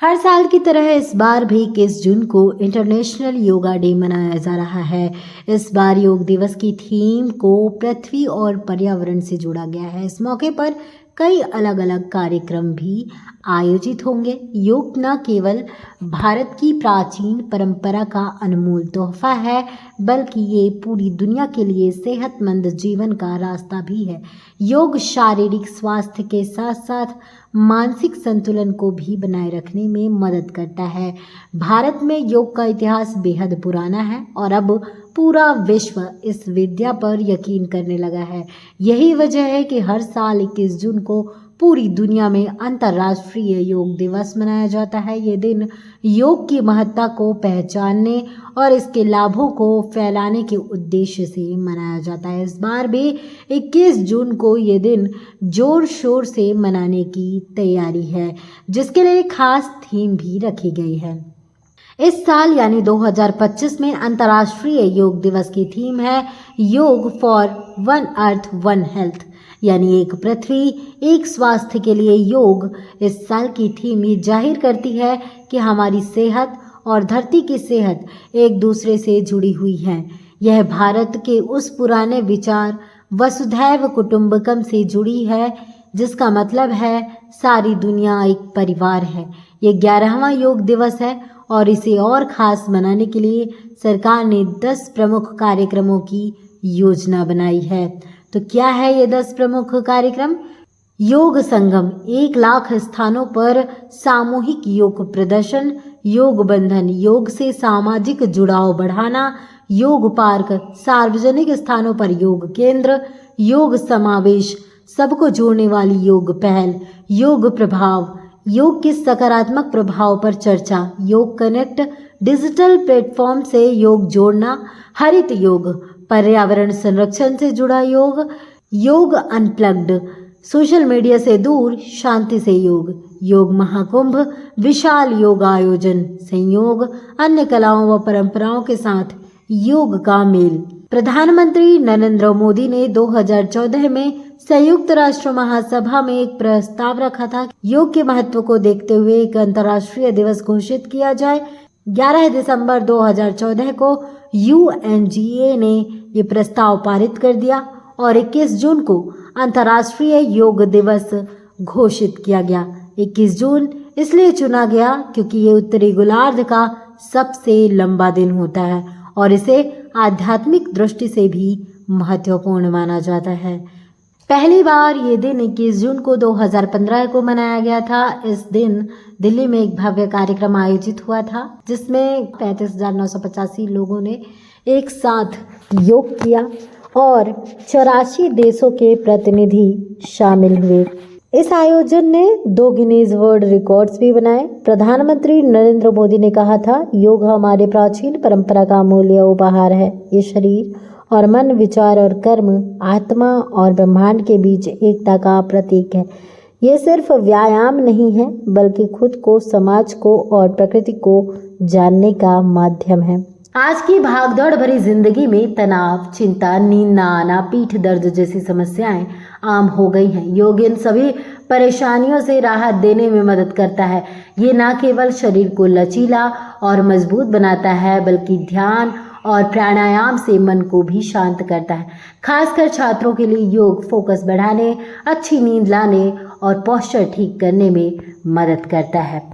हर साल की तरह इस बार भी 21 जून को इंटरनेशनल योगा डे मनाया जा रहा है। इस बार योग दिवस की थीम को पृथ्वी और पर्यावरण से जोड़ा गया है। इस मौके पर कई अलग अलग कार्यक्रम भी आयोजित होंगे। योग न केवल भारत की प्राचीन परंपरा का अनमोल तोहफा है, बल्कि ये पूरी दुनिया के लिए सेहतमंद जीवन का रास्ता भी है। योग शारीरिक स्वास्थ्य के साथ साथ मानसिक संतुलन को भी बनाए रखने में मदद करता है। भारत में योग का इतिहास बेहद पुराना है और अब पूरा विश्व इस विद्या पर यकीन करने लगा है। यही वजह है कि हर साल 21 जून को पूरी दुनिया में अंतर्राष्ट्रीय योग दिवस मनाया जाता है। ये दिन योग की महत्ता को पहचानने और इसके लाभों को फैलाने के उद्देश्य से मनाया जाता है। इस बार भी 21 जून को ये दिन जोर शोर से मनाने की तैयारी है, जिसके लिए खास थीम भी रखी गई है। इस साल यानी 2025 में अंतर्राष्ट्रीय योग दिवस की थीम है योग for one earth one health, यानी एक पृथ्वी एक स्वास्थ्य के लिए योग। इस साल की थीम ये जाहिर करती है कि हमारी सेहत और धरती की सेहत एक दूसरे से जुड़ी हुई है। यह भारत के उस पुराने विचार वसुधैव कुटुंबकम से जुड़ी है, जिसका मतलब है सारी दुनिया एक परिवार है। ये 11वां योग दिवस है और इसे और खास मनाने के लिए सरकार ने 10 प्रमुख कार्यक्रमों की योजना बनाई है। तो क्या है ये 10 प्रमुख कार्यक्रम? योग संगम, 1 लाख स्थानों पर सामूहिक योग प्रदर्शन। योग बंधन, योग से सामाजिक जुड़ाव बढ़ाना। योग पार्क, सार्वजनिक स्थानों पर योग केंद्र। योग समावेश, सबको जोड़ने वाली योग पहल। योग प्रभाव, योग के सकारात्मक प्रभाव पर चर्चा। योग कनेक्ट, डिजिटल प्लेटफॉर्म से योग जोड़ना। हरित योग, पर्यावरण संरक्षण से जुड़ा योग। योग अनप्लग्ड, सोशल मीडिया से दूर शांति से योग। योग महाकुंभ, विशाल योग आयोजन। संयोग, अन्य कलाओं व परंपराओं के साथ योग का मेल। प्रधानमंत्री नरेंद्र मोदी ने 2014 में संयुक्त राष्ट्र महासभा में एक प्रस्ताव रखा था कि योग के महत्व को देखते हुए एक अंतर्राष्ट्रीय दिवस घोषित किया जाए। 11 दिसंबर 2014 को UNGA ने ये प्रस्ताव पारित कर दिया और 21 जून को अंतर्राष्ट्रीय योग दिवस घोषित किया गया। 21 जून इसलिए चुना गया क्योंकि ये उत्तरी गोलार्ध का सबसे लंबा दिन होता है और इसे आध्यात्मिक दृष्टि से भी महत्वपूर्ण माना जाता है। पहली बार ये दिन 21 जून को 2015 को मनाया गया था। इस दिन दिल्ली में एक भव्य कार्यक्रम आयोजित हुआ था, जिसमें 35,985 लोगों ने एक साथ योग किया और 84 देशों के प्रतिनिधि शामिल हुए। इस आयोजन ने 2 गिनीज वर्ल्ड रिकॉर्ड्स भी बनाए। प्रधानमंत्री नरेंद्र मोदी ने कहा था, योग हमारे प्राचीन परंपरा का अमूल्य उपहार है। ये शरीर और मन, विचार और कर्म, आत्मा और ब्रह्मांड के बीच एकता का प्रतीक है। ये सिर्फ व्यायाम नहीं है, बल्कि खुद को, समाज को और प्रकृति को जानने का माध्यम है। आज की भागदौड़ भरी जिंदगी में तनाव, चिंता, नींद न आना, पीठ दर्द जैसी समस्याएं आम हो गई हैं। योग इन सभी परेशानियों से राहत देने में मदद करता है। ये न केवल शरीर को लचीला और मजबूत बनाता है, बल्कि ध्यान और प्राणायाम से मन को भी शांत करता है। खासकर छात्रों के लिए योग फोकस बढ़ाने, अच्छी नींद लाने और पोस्चर ठीक करने में मदद करता है।